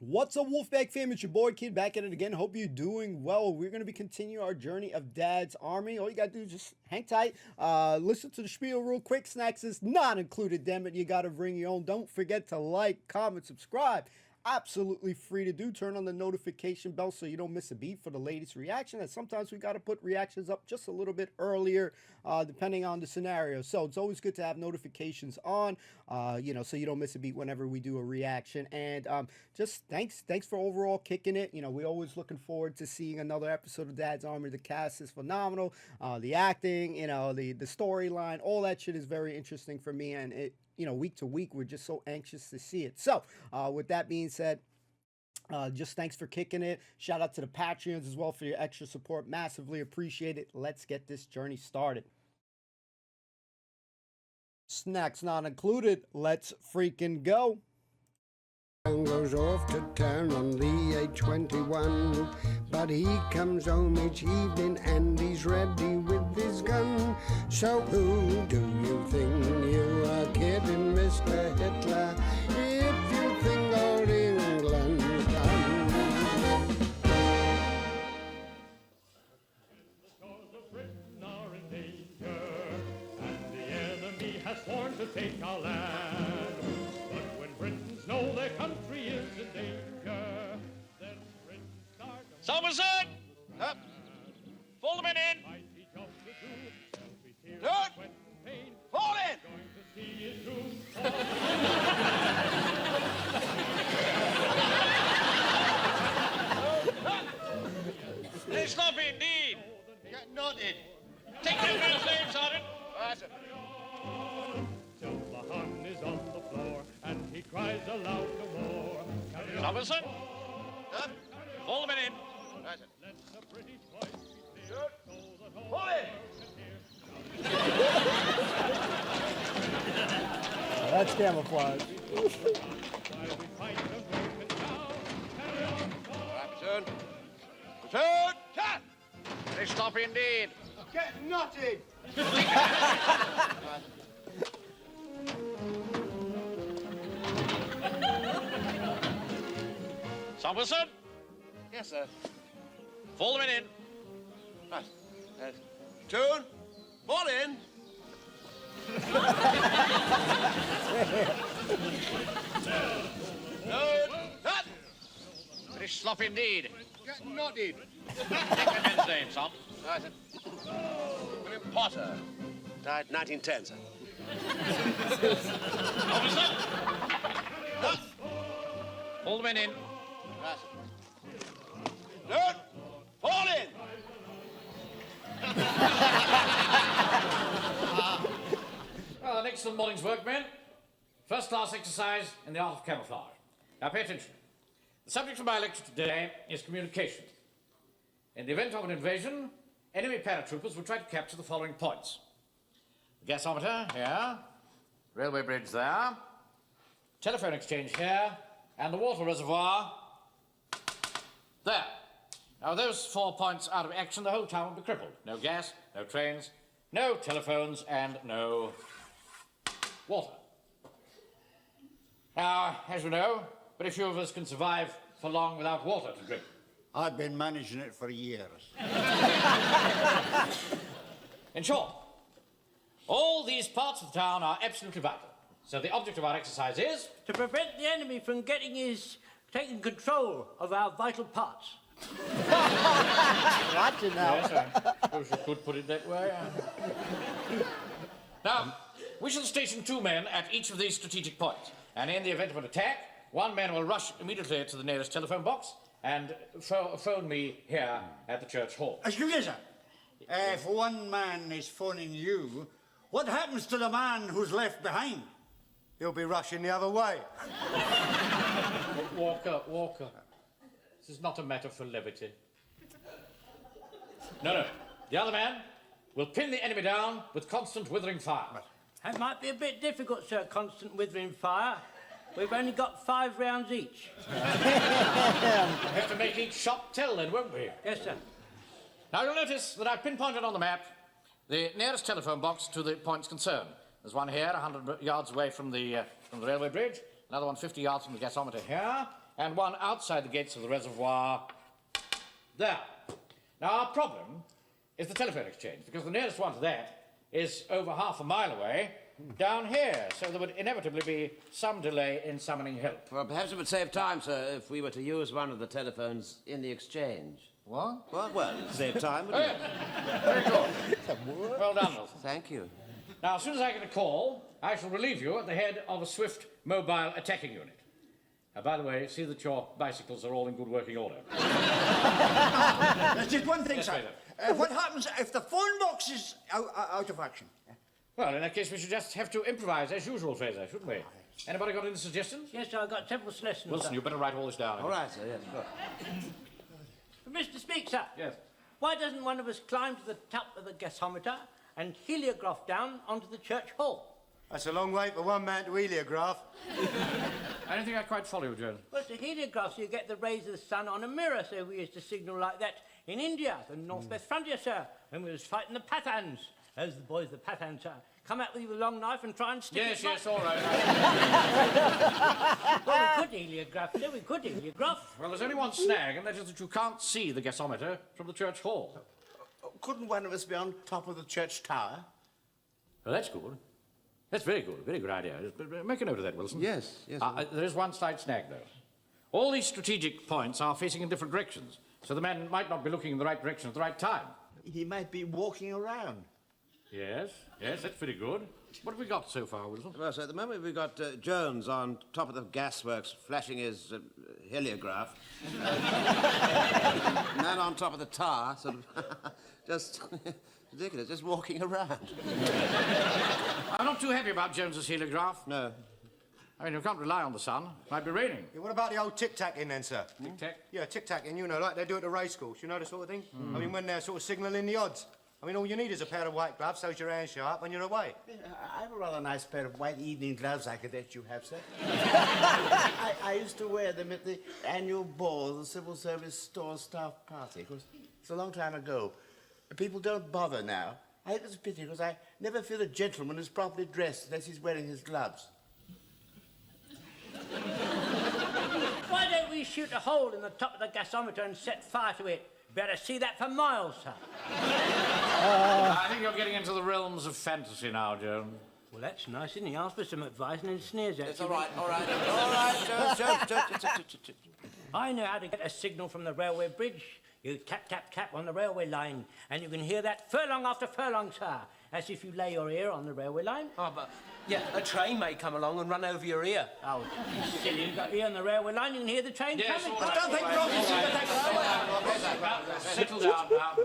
What's up, Wolfpack fam? It's your boy Kid back at it again. Hope you're doing well. We're going to be continuing our journey of Dad's Army. All you got to do is just hang tight. Listen to the spiel real quick. Snacks is not included, damn it. You got to bring your own. Don't forget to like, comment, subscribe. Absolutely free to do. Turn on the notification bell so you don't miss a beat for the latest reaction. And sometimes we got to put reactions up just a little bit earlier, depending on the scenario. So it's always good to have notifications on, so you don't miss a beat whenever we do a reaction. And just thanks for overall kicking it. We're always looking forward to seeing another episode of Dad's Army. The cast is phenomenal. The acting, the storyline, all that shit is very interesting for me, and it. Week to week, we're just so anxious to see it. So, with that being said, just thanks for kicking it. Shout out to the Patreons as well for your extra support. Massively appreciate it. Let's get this journey started. Snacks not included. Let's freaking go. Goes off to town on the A21, but he comes home each evening and he's ready with his gun. So who do you think you are kidding, Mr. Hitler, if you think old England's done? The stars of Britain are in danger, and the enemy has sworn to take our land. But when Britons know their country is in danger, then Britain start... Somerset! Up! Fall the men in! Mighty job to do, there'll be tears, Good. sweat and pain. Fall in! Going to see it through. Very sloppy indeed! Get knotted. Take that man's name, Sergeant! That's it. Till the Hun is on the floor, and he cries aloud no more. Carry on, Somerset! Up. Fall the men in! That's it. let the British voice be clear, so that all Fall in! can hear. That's camouflage. While we fight a broken town, carry on, Right, turn. Turn! Turn! Very sloppy indeed! Get knotted. Somerset! Yes, sir. Fall the men in! Right. Turn. Fall in. Turn. Cut. Very sloppy indeed! Get knotted. Take that man's name, Sam. Right, sir. William Potter. Died 1910, sir. Somerset! Cut. Fall the men in! Right, sir. Turn. Fall in. Well, an excellent morning's work, men. First class exercise in the art of camouflage. Now pay attention. The subject of my lecture today is communication. In the event of an invasion, enemy paratroopers will try to capture the following points. The gasometer here, railway bridge there, telephone exchange here, and the water reservoir there. Now, with those 4 points out of action, the whole town will be crippled. No gas, no trains, no telephones, and no water. Now, as you know, very few of us can survive for long without water to drink. I've been managing it for years. In short, all these parts of the town are absolutely vital. So the object of our exercise is... to prevent the enemy from taking control of our vital parts. Watching now. Yes, I suppose you could put it that way. Now, we shall station 2 men at each of these strategic points. And in the event of an attack, 1 man will rush immediately to the nearest telephone box and phone me here at the church hall. Excuse me, sir. If one man is phoning you, what happens to the man who's left behind? He'll be rushing the other way. Walker. This is not a matter for levity. No. The other man will pin the enemy down with constant withering fire. That might be a bit difficult, sir, constant withering fire. We've only got 5 rounds each. We'll have to make each shot tell then, won't we? Yes, sir. Now you'll notice that I've pinpointed on the map the nearest telephone box to the points concerned. There's one here, 100 yards away from the railway bridge, another one 50 yards from the gasometer here, and one outside the gates of the reservoir. There. Now, our problem is the telephone exchange, because the nearest one to that is over half a mile away, down here, so there would inevitably be some delay in summoning help. Well, perhaps it would save time, sir, if we were to use one of the telephones in the exchange. What? Well, save time, wouldn't it? Very good. Well done, Wilson. Thank you. Now, as soon as I get a call, I shall relieve you at the head of a swift mobile attacking unit. By the way, see that your bicycles are all in good working order. There's just one thing, Yes, sir. Vader. What happens if the phone box is out of action? Well, in that case, we should just have to improvise as usual, Fraser, shouldn't we? Anybody got any suggestions? Yes, sir, I've got several lessons. Wilson, you better write all this down. All right, sir, yes, good. Mr. Speak, sir. Yes. Why doesn't one of us climb to the top of the gasometer and heliograph down onto the church hall? That's a long way for one man to heliograph. I don't think I quite follow you, Jones. Well, it's a heliograph, so you get the rays of the sun on a mirror, so we used to signal like that in India, the northwest frontier, sir, when we was fighting the Pathans. Those are the boys, the Pathans, sir. Come out with you with a long knife and try and stick it. Yes, all right. Well, we could heliograph, sir, we could heliograph. Well, there's only one snag, and that is that you can't see the gasometer from the church hall. Couldn't one of us be on top of the church tower? Well, that's good. That's very good idea. Make a note of that, Wilson. Yes. There is one slight snag, though. All these strategic points are facing in different directions, so the man might not be looking in the right direction at the right time. He might be walking around. Yes, that's pretty good. What have we got so far, Wilson? Well, sir, at the moment we've got Jones on top of the gasworks flashing his heliograph. Man on top of the tower, sort of just ridiculous, just walking around. I'm not too happy about Jones's heliograph. No. I mean, you can't rely on the sun. It might be raining. Yeah, what about the old tic-tac-in then, sir? Tic-tac? Yeah, tic-tac-in, you know, like they do at the race course, you know, the sort of thing? I mean, when they're sort of signalling the odds. I mean, all you need is a pair of white gloves, so's your hands sharp, and you're away. I have a rather nice pair of white evening gloves I could let you have, sir. I used to wear them at the annual ball of the Civil Service Store Staff Party. Of course, it's a long time ago. People don't bother now. I think it's a pity, because I never feel a gentleman is properly dressed unless he's wearing his gloves. Why don't we shoot a hole in the top of the gasometer and set fire to it? Better see that for miles, sir. I think you're getting into the realms of fantasy now, Jones. Well, that's nice, isn't he? Ask for some advice and then sneers at It's you. all right, Jones. I know how to get a signal from the railway bridge. You tap, tap, tap on the railway line, and you can hear that furlong after furlong, sir, as if you lay your ear on the railway line. Oh, but, yeah, a train may come along and run over your ear. Oh, silly, you've got ear on the railway line, you can hear the train coming. all right, Don't think we're obviously to take the railway. Settle down now.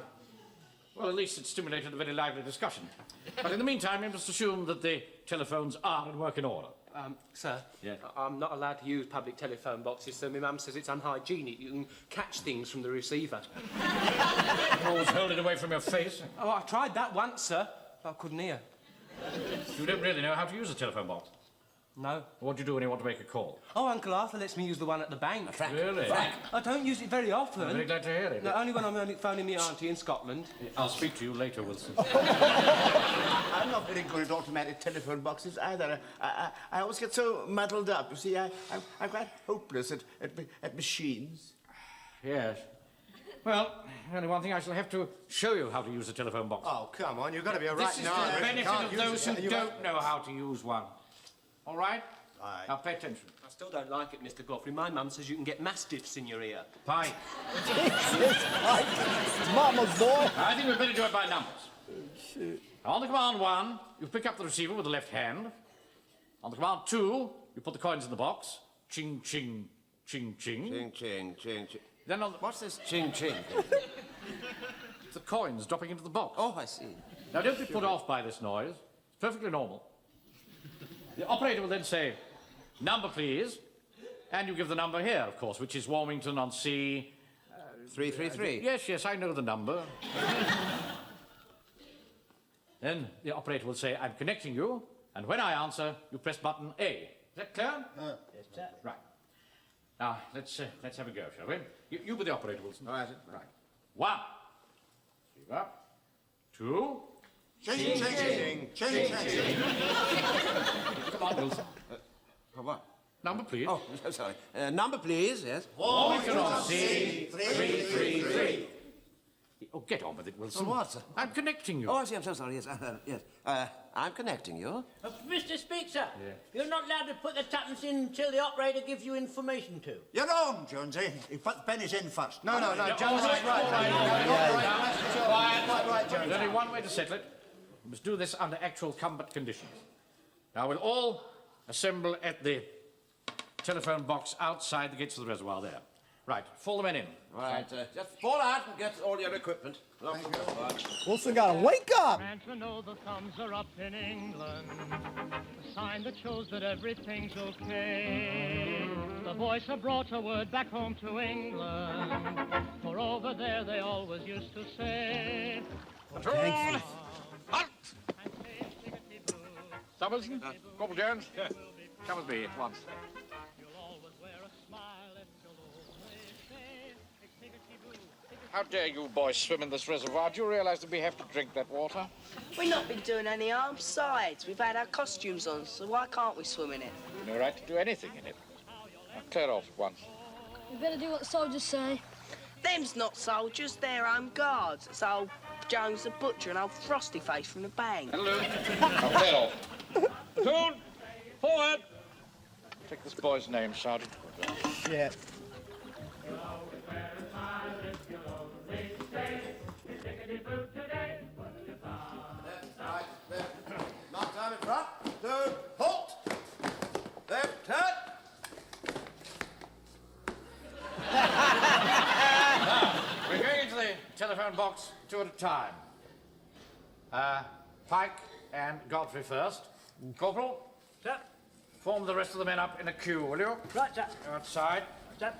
Well, at least it stimulated a very lively discussion. But in the meantime, you must assume that the telephones are in working order. Sir, Yeah. I'm not allowed to use public telephone boxes, so my mum says it's unhygienic. You can catch things from the receiver. You always hold it away from your face. Oh, I tried that once, sir. I couldn't hear. You don't really know how to use a telephone box. No. What do you do when you want to make a call? Oh, Uncle Arthur lets me use the one at the bank. Really? I don't use it very often. I'm very glad to hear it. No, only when I'm only phoning me auntie in Scotland. I'll speak to you later, Wilson. I'm not very good at automatic telephone boxes either. I always get so muddled up. You see, I'm quite hopeless at machines. Yes. Well, only one thing, I shall have to show you how to use a telephone box. Oh, come on, you've got to be a This right is nard. for the benefit Can't of use those it. who don't know how to use one. All right? Aye. Now, pay attention. I still don't like it, Mr. Godfrey. My mum says you can get mastiffs in your ear. Pike. Mama's boy. I think we'd better do it by numbers. On the command 1, you pick up the receiver with the left hand. On the command 2, you put the coins in the box. Ching, ching, ching, ching. Ching, ching, ching, ching. Then on What's this ching, ching? the coins dropping into the box. Oh, I see. Now, don't be put off by this noise. It's perfectly normal. The operator will then say, number, please. And you give the number here, of course, which is Warmington on C... 333. Yes, I know the number. Then the operator will say, I'm connecting you, and when I answer, you press button A. Is that clear? Yes, sir. Right. Now, let's have a go, shall we? You be the operator, Wilson. All right. Right. 1. Receiver. 2. Ching, ching, ching, ching, ching, ching. Come on, Wilson. For what? Number, please. Oh, sorry. Number, please, yes. Wilmington-on-Sea, 333. Oh, get on with it, Wilson. What, sir? I'm connecting you. Oh, I see, I'm so sorry, yes. Yes. I'm connecting you. Mr. Speaker, you're not allowed to put the tuppence in until the operator gives you information to. You're wrong, Jonesy. You put the pennies in first. No, Jones is right. Quite right, Jones. There's only one way to settle it. We must do this under actual combat conditions. Now, we'll all assemble at the telephone box outside the gates of the reservoir there. Right, fall the men in. Right, just fall out and get all your equipment. Wilson gotta wake up! And to know the thumbs are up in England, a sign that shows that everything's okay. The voice have brought a word back home to England, for over there they always used to say, Patrol! Halt! Summers, Corporal Jones, come with me at once. How dare you boys swim in this reservoir? Do you realise that we have to drink that water? We've not been doing any harm. Besides, we've had our costumes on, so why can't we swim in it? No right to do anything in it. Now clear off at once. You better do what the soldiers say. Them's not soldiers, they're home guards. It's old Jones the Butcher and old Frosty Face from the bank. Hello. Now clear off. Platoon, forward. Take this boy's name, Sergeant. Shit. Mark time in front. Two, halt. Left, turn. We're going into the telephone box two at a time. Pike and Godfrey first. Corporal. Sir. Form the rest of the men up in a queue, will you? Right, sir. Go outside. Sir.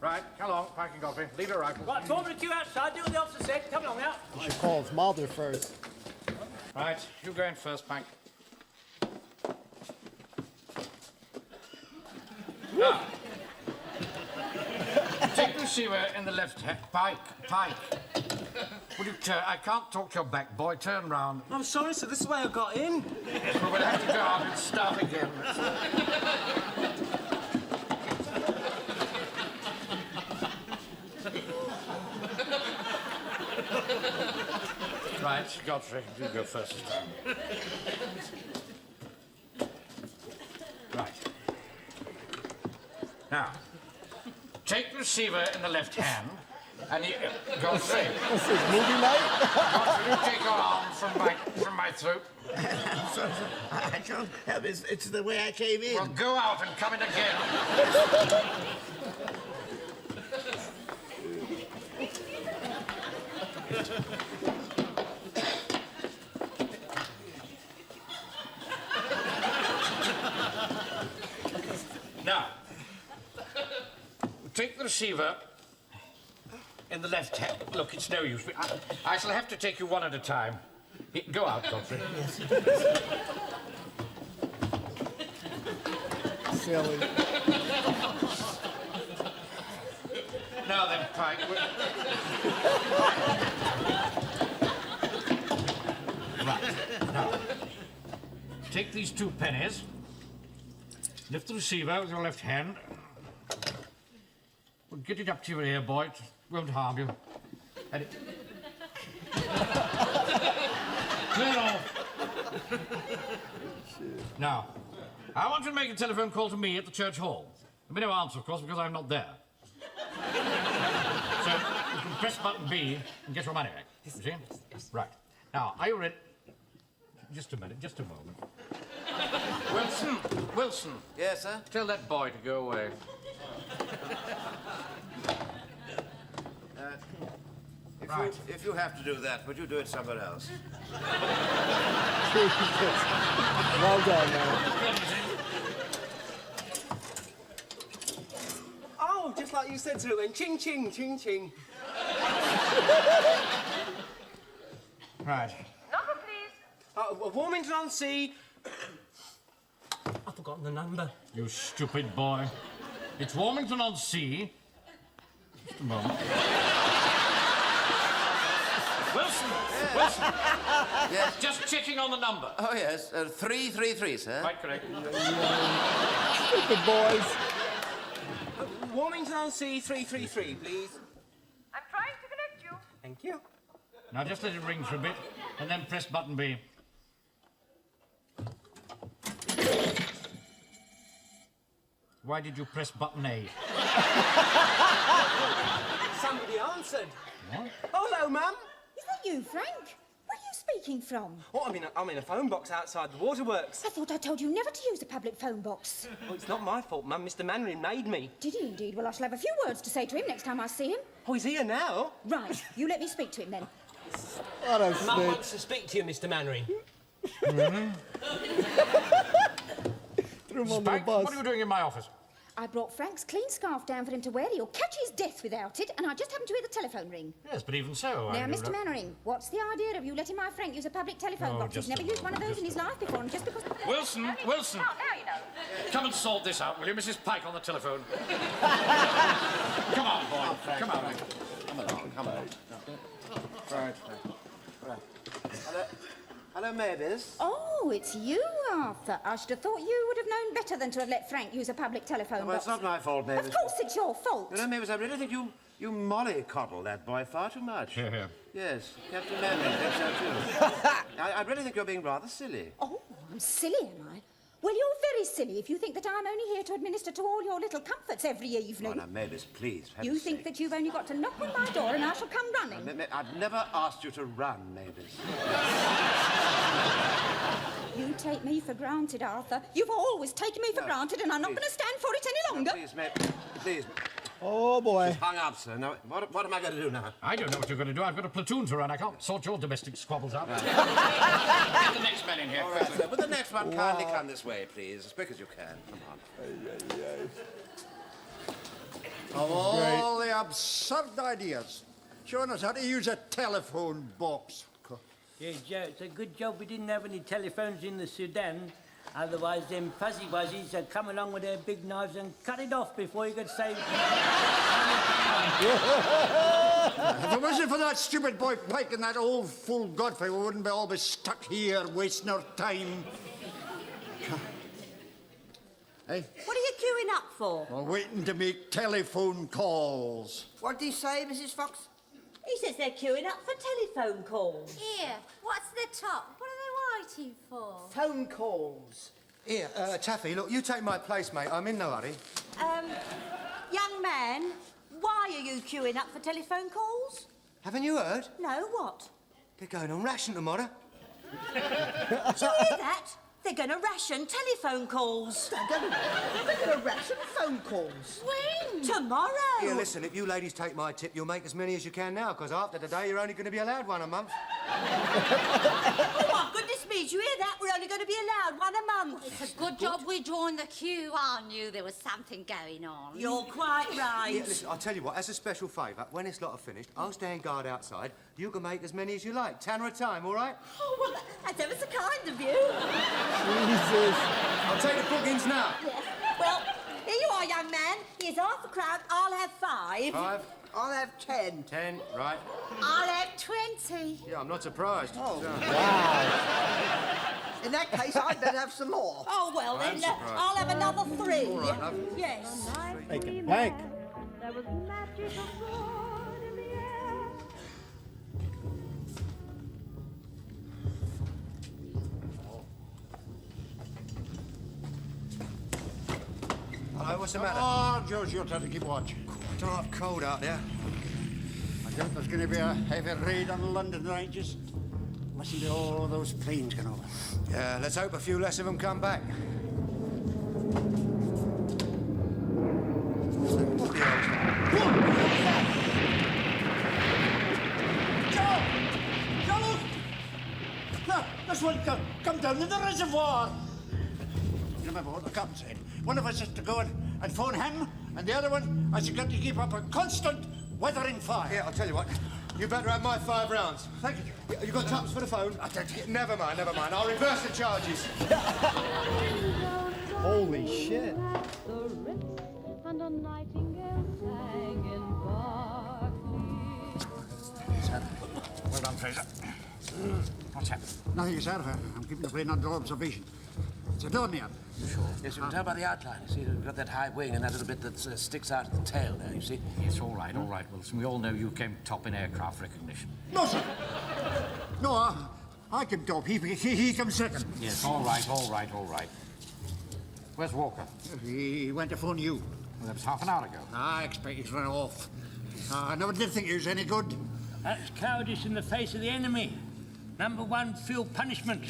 Right, come along, Pike and Godfrey. Leave your rifles. Right, form the queue outside, do what the officer said. Come along now. You should call Mulder first. Right, you go in first, Pike. Now, take the receiver in the left hand. Pike. Will you turn? I can't talk to your back, boy. Turn round. I'm sorry, sir. This is where I got in. Yes, but we'll have to go out and start again. Right, Godfrey, you go first this time. Right. Now, take the receiver in the left hand, and you... Godfrey. What's this, movie night? Godfrey, you take your arm from my throat. I'm sorry, sir. I can't help it. It's the way I came in. Well, go out and come in again. Now, take the receiver in the left hand. Look, it's no use. I shall have to take you one at a time. Go out, Godfrey. Yes. Silly. Now then, Pike. Right. Now, take these 2 pennies. Lift the receiver with your left hand. Well, get it up to your ear, boy. It won't harm you. And it... Clear off. Now, I want you to make a telephone call to me at the church hall. There'll be no answer, of course, because I'm not there. So, you can press button B and get your money back. You see? Right. Now, are you ready? Just a minute, just a moment. Wilson. Yes, sir? Tell that boy to go away. If you have to do that, would you do it somewhere else? Well done, man. Oh, just like you said to it, went ching, ching, ching, ching. Right. Number, please. Wilmington-on-Sea. I've forgotten the number. You stupid boy. It's Wilmington-on-Sea. Just a moment. Wilson! Yes. Wilson! Yes. Just checking on the number. Oh, yes. 333, sir. Quite correct. Stupid boys. Warmington C333, please. I'm trying to connect you. Thank you. Now just let it ring for a bit, and then press button B. Why did you press button A? Somebody answered. What? Hello, Mum. Is that you, Frank? Where are you speaking from? Oh, I'm in a phone box outside the waterworks. I thought I told you never to use a public phone box. Oh, it's not my fault, Mum. Mr. Mannering made me. Did he indeed? Well, I shall have a few words to say to him next time I see him. Oh, he's here now. Right, you let me speak to him then. What a Mum snitch. wants to speak to you, Mr. Mannering. Threw him on the Spike, bus. what are you doing in my office? I brought Frank's clean scarf down for him to wear. He'll catch his death without it, and I just happened to hear the telephone ring. Yes, but even so, Now, Mr. Mannering, what's the idea of you letting my Frank use a public telephone Oh, box? He's just never a used one of moment, those in his life before, and just because... Wilson! Wilson! Oh, now you know. Come and sort this out, will you? Mrs. Pike on the telephone. Come on, boy. Come on. Come along, come along. Right. Hello, Mavis. Oh, it's you, Arthur. I should have thought you would have known better than to have let Frank use a public telephone Well, box. it's not my fault, Mavis. Of course it's your fault. You know, Mavis, I really think you mollycoddle that boy far too much. Here, here. Yes, Captain Manning thinks so too. I really think you're being rather silly. Oh, I'm silly, am I? Well, you're very silly if you think that I'm only here to administer to all your little comforts every evening. Oh, now, Mavis, please. for You heaven's think sake. that you've only got to knock on my door and I shall come running? I've never asked you to run, Mavis. You take me for granted, Arthur. You've always taken me for granted, and I'm not going to stand for it any longer. Please, Mavis, please. Oh, boy. She's hung up, sir. Now, what am I going to do now? I don't know what you're going to do. I've got a platoon to run. I can't sort your domestic squabbles out. Right. Get the next man in here. All right, sir. But the next one, kindly come this way, please, as quick as you can. Come on. Of all the absurd ideas, showing us how to use a telephone box. Yeah, Joe, it's a good job we didn't have any telephones in the Sudan. Otherwise, them fuzzy wuzzies would come along with their big knives and cut it off before you could say... If it wasn't for that stupid boy Pike and that old fool Godfrey, we wouldn't be all be stuck here wasting our time. Hey? What are you queuing up for? We're waiting to make telephone calls. What did he say, Mrs. Fox? He says they're queuing up for telephone calls. Here, what's the top? What are they waiting for? Phone calls. Here, Taffy, look, you take my place, mate. I'm in no hurry. Young man, why are you queuing up for telephone calls? Haven't you heard? No, what? They're going on ration tomorrow. Did you hear that? They're going to ration telephone calls. They're going to ration phone calls. When? Tomorrow. Here, listen, if you ladies take my tip, you'll make as many as you can now, because after today, you're only going to be allowed one a month. Oh, my goodness me, did you hear that? We're only going to be allowed one a month. It's a good job we joined the queue. I knew there was something going on. You're quite right. Yeah, listen, I'll tell you what, as a special favour, when this lot are finished, I'll stand guard outside. You can make as many as you like. 10 at a time, all right? Oh, well, that's ever so kind of you. Jesus. I'll take the bookings now. Yeah. Well, here you are, young man. Here's half a crown. I'll have 5. 5. I'll have 10. 10, right. I'll have 20. Yeah, I'm not surprised. Oh. So- Wow. In that case, I'd better have some more. Oh, well, I'm then surprised. I'll have another 3. All right, love. Yes. Make it bank. There was magic aboard in the air. Hello, what's the matter? Oh, George, you'll have to keep watch. It's not cold out there. I doubt there's going to be a heavy raid on London ranges. Listen to all those planes going over. Yeah, let's hope a few less of them come back. Look, this one come down in the reservoir. You remember what the captain said? One of us is to go and phone him, and the other one has got to keep up a constant weathering fire. Yeah, I'll tell you what. You better have my 5 rounds. Thank you. You got taps for the phone? I don't get... Never mind. I'll reverse the charges. Holy shit. And a nightingale sang in Berkeley. Well done. Fraser. What's happened? Nothing, sir. I'm keeping the plane under observation. It's a Dorian. Sure. Yes, you can tell by the outline. You see, we've got that high wing and that little bit that sticks out at the tail there, you see. Yes, all right, Wilson. We all know you came top in aircraft recognition. No, sir. No, I came top. He came second. Yes, all right. Where's Walker? He went to phone you. Well, that was half an hour ago. I expect he's run off. I never did think he was any good. That's cowardice in the face of the enemy. Number one, feel punishment.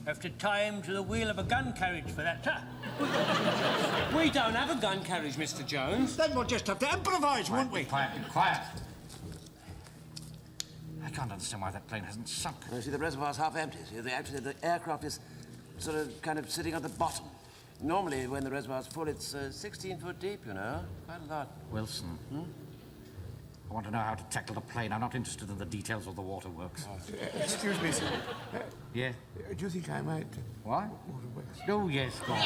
Have to tie him to the wheel of a gun carriage for that, sir. We don't have a gun carriage, Mr. Jones. Then we'll just have to improvise, won't we? Be quiet. I can't understand why that plane hasn't sunk. You see, the reservoir's half empty. See, actually, the aircraft is sort of kind of sitting at the bottom. Normally, when the reservoir's full, it's 16 foot deep, you know. Quite a lot. Wilson, I want to know how to tackle the plane. I'm not interested in the details of the waterworks. Excuse me, sir. Yeah? Do you think I might... What? Waterworks. Oh, yes, go on.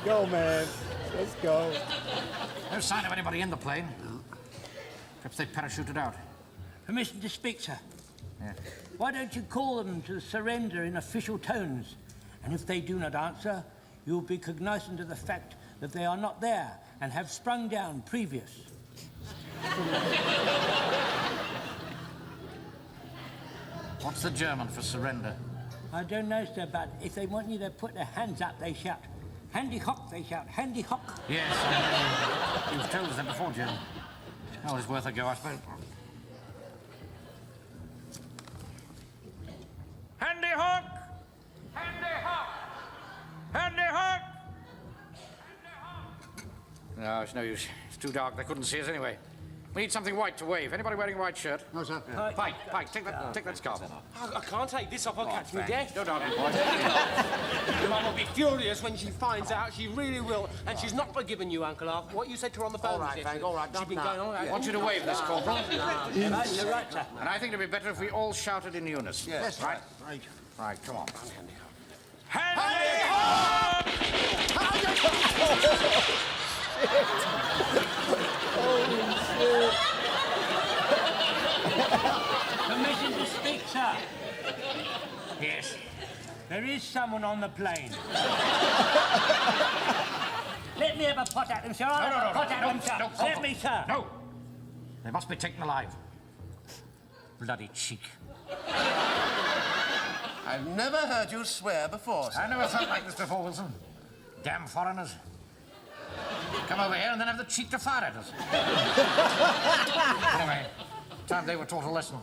Go, man. Let's go. No sign of anybody in the plane. Perhaps they parachuted out. Permission to speak, sir. Yeah. Why don't you call them to surrender in official tones? And if they do not answer, you will be cognizant of the fact that they are not there and have sprung down previous. What's the German for surrender? I don't know, sir, but if they want you to put their hands up, they shout. Handy hock, they shout. Handy hock. Yes, I know. You've told us that before, Jim. Oh, it's worth a go, I suppose. Handy hook! Handy hook! Handy hook! No, it's no use. It's too dark. They couldn't see us anyway. We need something white to wave. Anybody wearing a white shirt? No, sir. Pike, take that scarf. I can't take this off. I'll catch me death. No, darling, boy. Your mum will be furious when she finds out. She really will. And she's not forgiven you, Uncle Arthur. What you said to her on the phone. All right, was Frank, yesterday. all right. She's been Not going now. on. I want you to wave this, Corporal. You're right, sir. And I think it'd be better if we all shouted in unison. Yes. Right? Right. Right, come on. Handy hook! Permission to speak, sir. Yes. There is someone on the plane. Let me have a pot at them, sir. I'll have a pot at them, sir. Let me, sir. No. They must be taken alive. Bloody cheek. I've never heard you swear before, sir. I never felt like this before, Wilson. Damn foreigners. Come over here and then have the cheek to fire at us. Anyway, time they were taught a lesson.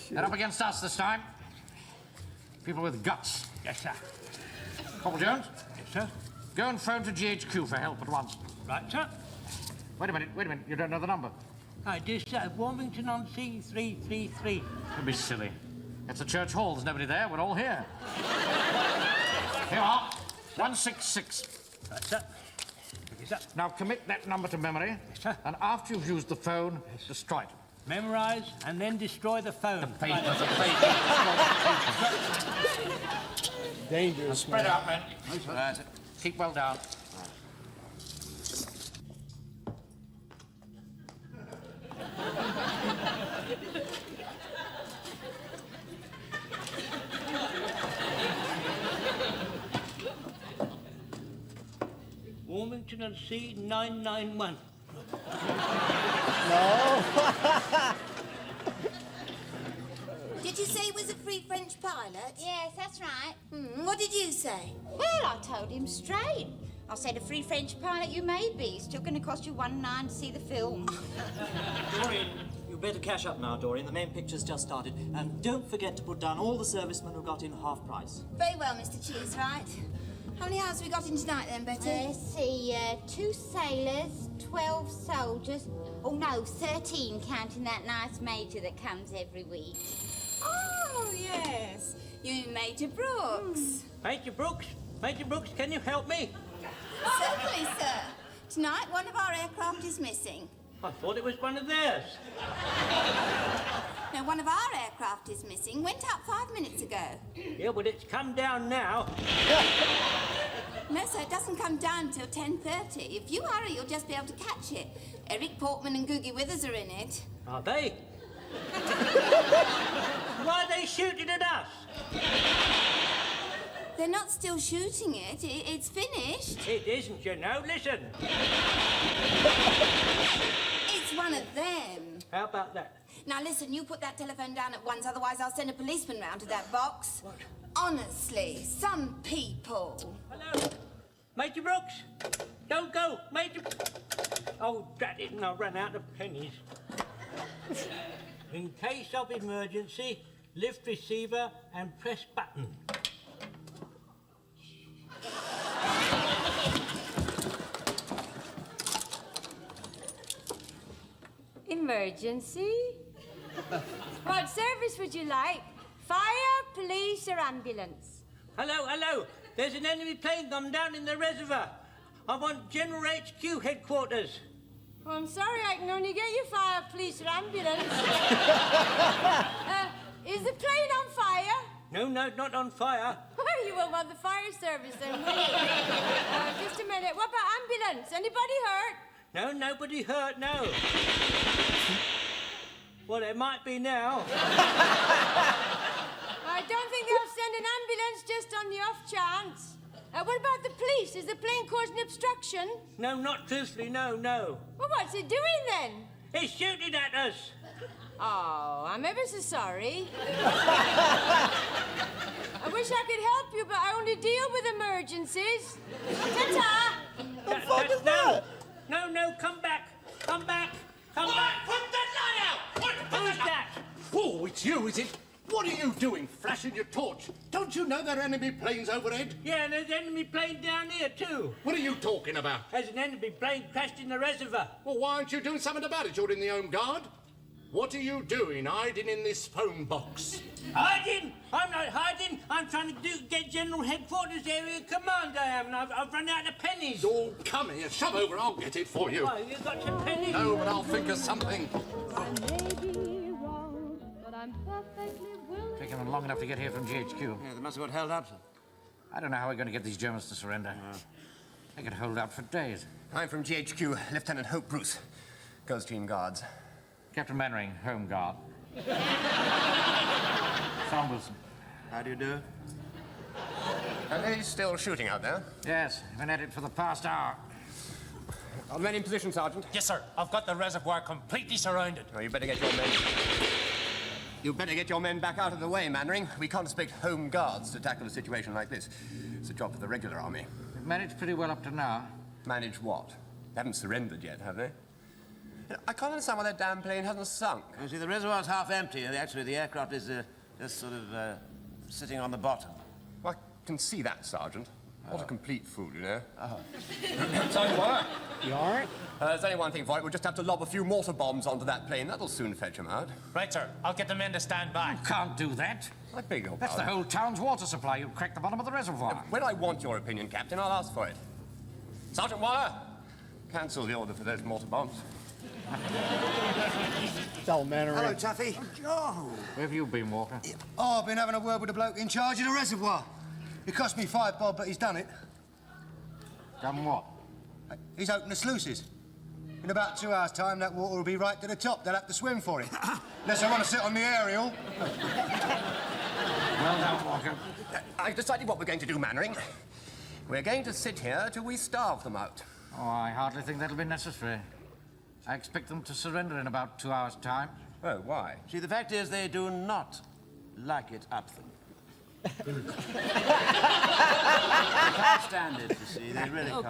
They're up against us this time. People with guts. Yes, sir. Corporal Jones? Yes, sir. Go and phone to GHQ for help at once. Right, sir. Wait a minute. You don't know the number. I do, sir. Warmington on C333. Don't be silly. It's a church hall. There's nobody there. We're all here. Here are 166. Right, sir. Yes, sir. Now commit that number to memory. Yes, sir. And after you've used the phone, destroy it. Memorize and then destroy the phone. The paper. Dangerous. Spread man. out, men. Right. Keep well down. Warmington on C991. No. Did you say he was a free French pilot? Yes, that's right. What did you say? Well, I told him straight. I said, a free French pilot you may be. It's still going to cost you $1.9 to see the film. Dorian, you better cash up now, Dorian. The main picture's just started. And don't forget to put down all the servicemen who got in half price. Very well, Mr. Cheesewright. How many hours have we got in tonight then, Betty? Let's see, 2 sailors, 12 soldiers. Oh, no, 13, counting that nice major that comes every week. Oh, yes. You mean Major Brooks? Major Brooks? Major Brooks, can you help me? Certainly, sir. Tonight, one of our aircraft is missing. I thought it was one of theirs. No, one of our aircraft is missing. Went up 5 minutes ago. Yeah, but it's come down now. No, sir, it doesn't come down till 10:30. If you hurry, you'll just be able to catch it. Eric Portman and Googie Withers are in it. Are they? Why are they shooting at us? They're not still shooting it. It's finished. It isn't, you know. Listen. It's one of them. How about that? Now, listen, you put that telephone down at once, otherwise I'll send a policeman round to that box. What? Honestly, some people. Hello? Major Brooks? Don't go, Major... Oh, drat it, and I ran out of pennies. In case of emergency, lift receiver and press button. Emergency? What service would you like? Fire, police, or ambulance? Hello, hello. There's an enemy plane gone down in the reservoir. I want General HQ headquarters. Oh, I'm sorry, I can only get you fire, police, or ambulance. Is the plane on fire? No, not on fire. Well, you won't want the fire service then, will you? Just a minute. What about ambulance? Anybody hurt? No, nobody hurt, no. Well, it might be now. I don't think they'll send an ambulance just on the off chance. What about the police? Is the plane causing obstruction? No, not truthfully, no. Well, what's it doing then? It's shooting at us. Oh, I'm ever so sorry. I wish I could help you, but I only deal with emergencies. Ta-ta! The fuck is that? No, come back. Come back. Put that light out! Who's that? Oh, it's you, is it? What are you doing, flashing your torch? Don't you know there are enemy planes overhead? Yeah, and there's an enemy plane down here, too. What are you talking about? There's an enemy plane crashed in the reservoir. Well, why aren't you doing something about it? You're in the Home Guard. What are you doing, hiding in this phone box? Hiding? I'm not hiding. I'm trying to get General Headquarters Area Command, I am, and I've run out of pennies. Oh, come here, shove over, I'll get it for you. Oh, you got some pennies? No, but I'll think of something. Taken them long enough to get here from GHQ. Yeah, they must have got held up. I don't know how we're going to get these Germans to surrender. They could hold out for days. I'm from GHQ, Lieutenant Hope Bruce, Coldstream Guards. Captain Mannering, Home Guard. Sam Wilson. How do you do? Are they still shooting out there? Yes, been at it for the past hour. Are men in position, Sergeant? Yes, sir. I've got the reservoir completely surrounded. Oh, you better get your men... You better get your men back out of the way, Mannering. We can't expect Home Guards to tackle a situation like this. It's a job for the regular army. We've managed pretty well up to now. Managed what? They haven't surrendered yet, have they? I can't understand why that damn plane hasn't sunk. You see, the reservoir's half empty, and actually the aircraft is just sort of sitting on the bottom. Well, I can see that, Sergeant. What a complete fool, you know. Tell you what. You all right? There's only one thing for it. We'll just have to lob a few mortar bombs onto that plane. That'll soon fetch them out. Right, sir. I'll get the men to stand by. You can't do that. I beg your That's the pardon. whole town's water supply. You'll crack the bottom of the reservoir. When I want your opinion, Captain, I'll ask for it. Sergeant Waller, cancel the order for those mortar bombs. Tell Mannering. Hello, Tuffy. Oh. Where have you been, Walker? Oh, I've been having a word with the bloke in charge of the reservoir. It cost me £5 bob, but he's done it. Done what? He's opened the sluices. In about 2 hours' time, that water will be right to the top. They'll have to swim for it. Unless they want to sit on the aerial. Well done, Walker. I've decided what we're going to do, Mannering. We're going to sit here till we starve them out. Oh, I hardly think that'll be necessary. I expect them to surrender in about 2 hours' time. Oh, why? See, the fact is they do not like it up them. They can't stand it, you see. They really can't.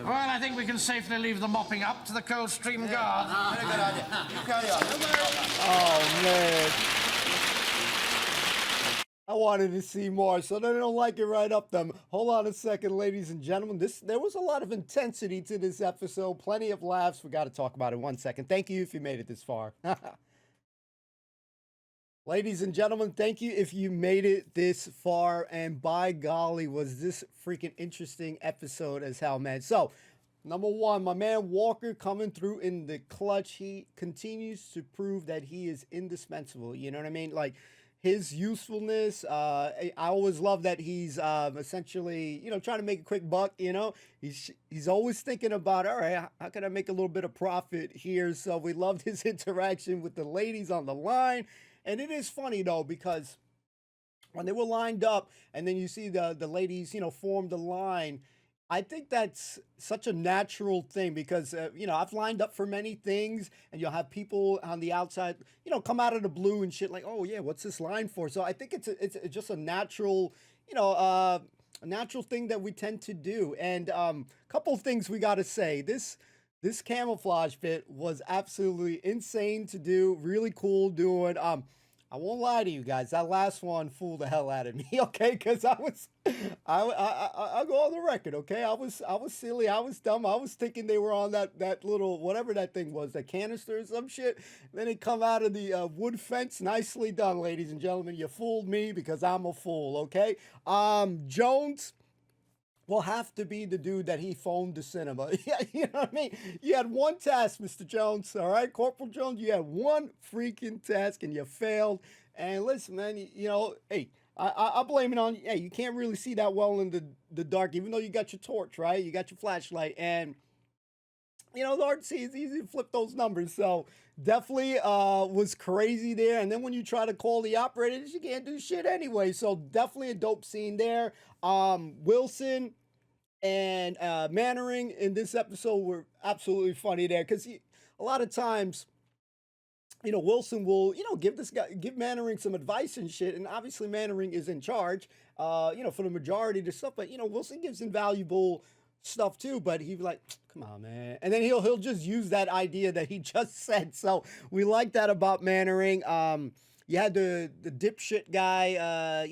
Well, I think we can safely leave the mopping up to the Coldstream Guard. Very good idea. You carry on. Oh, man. I wanted to see more, so they don't like it right up them. Hold on a second, ladies and gentlemen. There was a lot of intensity to this episode. Plenty of laughs. We got to talk about it in 1 second. Thank you if you made it this far. Ladies and gentlemen, thank you if you made it this far. And by golly, was this freaking interesting episode as hell, man. So, number one, my man Walker coming through in the clutch. He continues to prove that he is indispensable. You know what I mean? Like, his usefulness. I always love that he's essentially, trying to make a quick buck. He's always thinking about, all right, how can I make a little bit of profit here? So we loved his interaction with the ladies on the line, and it is funny though because when they were lined up, and then you see the ladies, form the line. I think that's such a natural thing because, I've lined up for many things and you'll have people on the outside, come out of the blue and shit like, oh yeah, what's this line for? So I think it's just a natural, a natural thing that we tend to do. And couple of things we got to say. This camouflage bit was absolutely insane to do, really cool doing. I won't lie to you guys. That last one fooled the hell out of me, okay? Because I'll go on the record, okay? I was silly. I was dumb. I was thinking they were on that little, whatever that thing was, that canister or some shit. Then they come out of the wood fence. Nicely done, ladies and gentlemen. You fooled me because I'm a fool, okay? Jones will have to be the dude that he phoned the cinema. Yeah, you know what I mean? You had one task, Mr. Jones, all right? Corporal Jones, you had one freaking task and you failed. And listen, man, hey, I blame it on, hey, you can't really see that well in the dark, even though you got your torch, right? You got your flashlight. And, the hard to see, it's easy to flip those numbers. So definitely was crazy there. And then when you try to call the operators, you can't do shit anyway. So definitely a dope scene there. Wilson and Mannering in this episode were absolutely funny there because a lot of times, Wilson will, give Mannering some advice and shit. And obviously Mannering is in charge, for the majority of the stuff. But, Wilson gives invaluable stuff too, but he'd be like, come on, man. And then he'll just use that idea that he just said. So we like that about Mannering. You had the dipshit guy,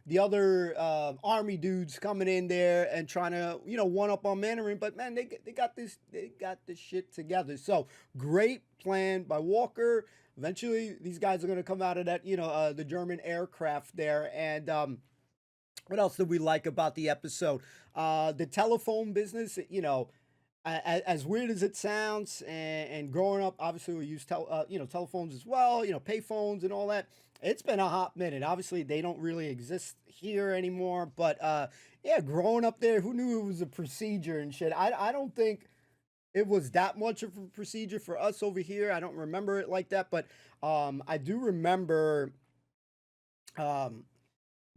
the other army dudes coming in there and trying to, one up on Mannering. But man, they got this shit together. So great plan by Walker. Eventually, these guys are going to come out of that, the German aircraft there. And what else did we like about the episode? The telephone business, as weird as it sounds, and growing up, obviously we use telephones as well, pay phones and all that. It's been a hot minute. Obviously, they don't really exist here anymore. But yeah, growing up there, who knew it was a procedure and shit? I don't think it was that much of a procedure for us over here. I don't remember it like that, but I do remember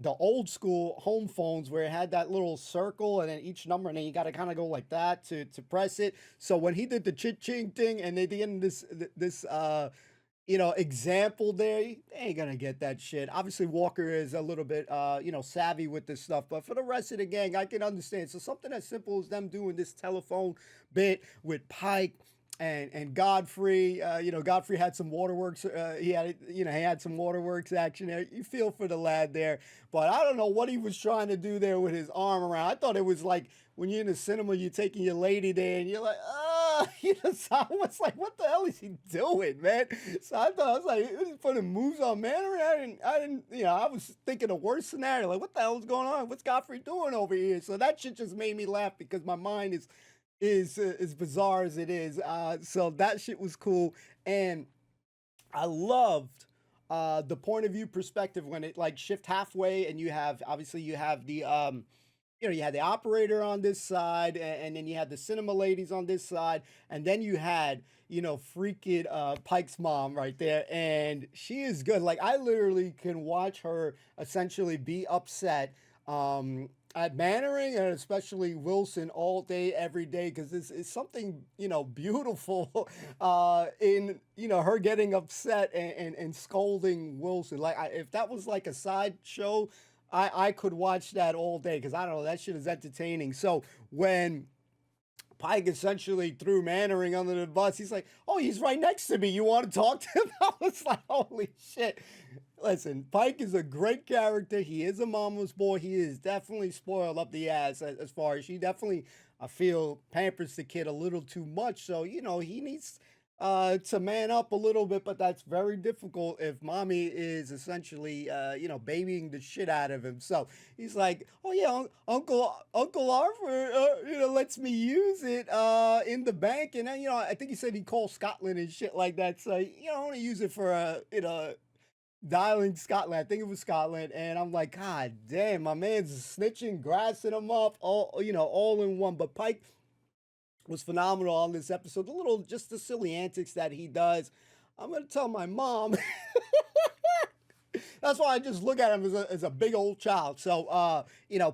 the old school home phones where it had that little circle and then each number, and then you got to kind of go like that to press it. So when he did the ching thing and they did this example there, they ain't gonna get that shit. Obviously Walker is a little bit savvy with this stuff, but for the rest of the gang, I can understand. So something as simple as them doing this telephone bit with Pike and Godfrey, Godfrey had some waterworks. He had some waterworks action there. You feel for the lad there, but I don't know what he was trying to do there with his arm around. I thought it was like when you're in the cinema, you're taking your lady there, and you're like, so I was like, what the hell is he doing, man? So I was like, he was putting moves on Mannering. I didn't, I was thinking the worst scenario, like, what the hell is going on? What's Godfrey doing over here? So that shit just made me laugh because my mind is as bizarre as it is. So that shit was cool. And I loved the point of view perspective when it like shift halfway and you have the you had the operator on this side and then you had the cinema ladies on this side. And then you had, freaking Pike's mom right there. And she is good. Like I literally can watch her essentially be upset at Mannering and especially Wilson all day, every day, because this is something, beautiful in, her getting upset and scolding Wilson. Like, if that was like a side show, I could watch that all day because I don't know, that shit is entertaining. So when Pike essentially threw Mannering under the bus, he's like, oh, he's right next to me. You want to talk to him? I was like, holy shit. Listen, Pike is a great character. He is a mama's boy. He is definitely spoiled up the ass as far as she definitely, I feel, pampers the kid a little too much. So, he needs to man up a little bit, but that's very difficult if mommy is essentially, babying the shit out of him. So he's like, oh yeah, Uncle Arthur, lets me use it in the bank. And then, I think he said he called Scotland and shit like that. So, I want to use it for, dialing Scotland. I think it was Scotland, and I'm like, God damn, my man's snitching, grassing him up, all in one. But Pike was phenomenal on this episode. Just the silly antics that he does. I'm gonna tell my mom. That's why I just look at him as a big old child. So,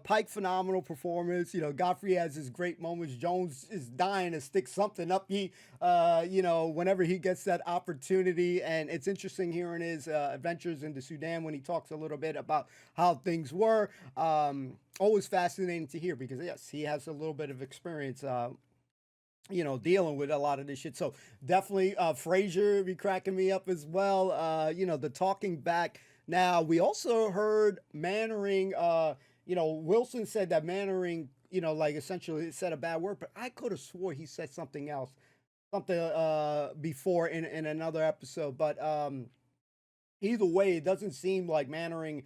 Pike, phenomenal performance. Godfrey has his great moments. Jones is dying to stick something up whenever he gets that opportunity. And it's interesting hearing his adventures in the Sudan when he talks a little bit about how things were. Always fascinating to hear because, yes, he has a little bit of experience dealing with a lot of this shit. So definitely Frasier be cracking me up as well. The talking back. Now, we also heard Mannering, Wilson said that Mannering, essentially said a bad word, but I could have swore he said something else, before in another episode. But either way, it doesn't seem like Mannering,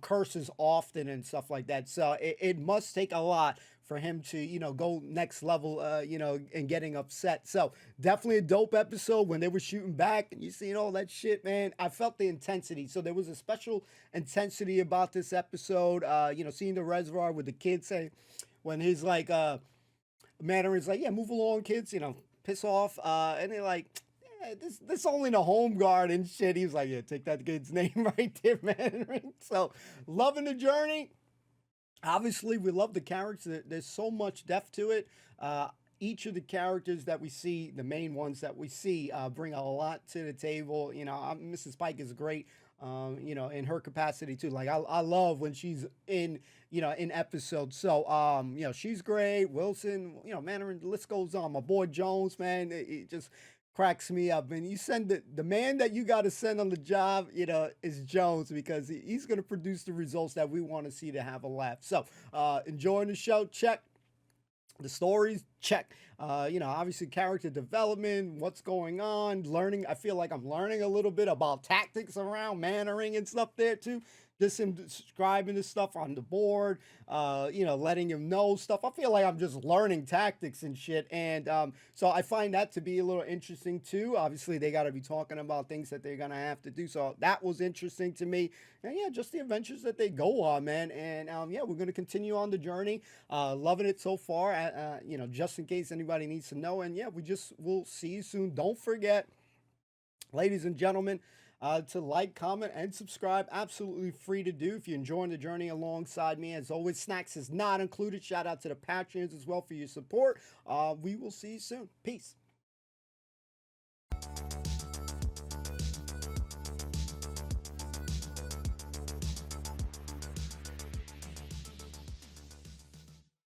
curses often and stuff like that. So it must take a lot for him to, go next level, and getting upset. So definitely a dope episode when they were shooting back and you seen all that shit, man. I felt the intensity. So there was a special intensity about this episode, seeing the reservoir with the kids saying, when he's like, Mandarin's like, yeah, move along, kids, piss off. And they're like, yeah, this only the home guard and shit. He was like, yeah, take that kid's name right there, Mandarin. So loving the journey. Obviously, we love the characters. There's so much depth to it. Each of the characters that we see, the main ones that we see, bring a lot to the table. Mrs. Pike is great, in her capacity too. Like I love when she's in episodes. So, she's great. Wilson, man, the list goes on. My boy Jones, man, it just cracks me up. And you send the man that you got to send on the job, is Jones, because he's going to produce the results that we want to see to have a laugh. So, enjoying the show, check. The stories, check. Obviously character development, what's going on, learning. I feel like I'm learning a little bit about tactics around Mannering and stuff there too. Just him describing this stuff on the board, letting him know stuff. I feel like I'm just learning tactics and shit. And so I find that to be a little interesting too. Obviously, they got to be talking about things that they're going to have to do. So that was interesting to me. And yeah, just the adventures that they go on, man. And we're going to continue on the journey. Loving it so far, just in case anybody needs to know. And yeah, we'll see you soon. Don't forget, ladies and gentlemen, to like, comment, and subscribe. Absolutely free to do if you're enjoying the journey alongside me. As always, snacks is not included. Shout out to the Patreons as well for your support. We will see you soon. Peace.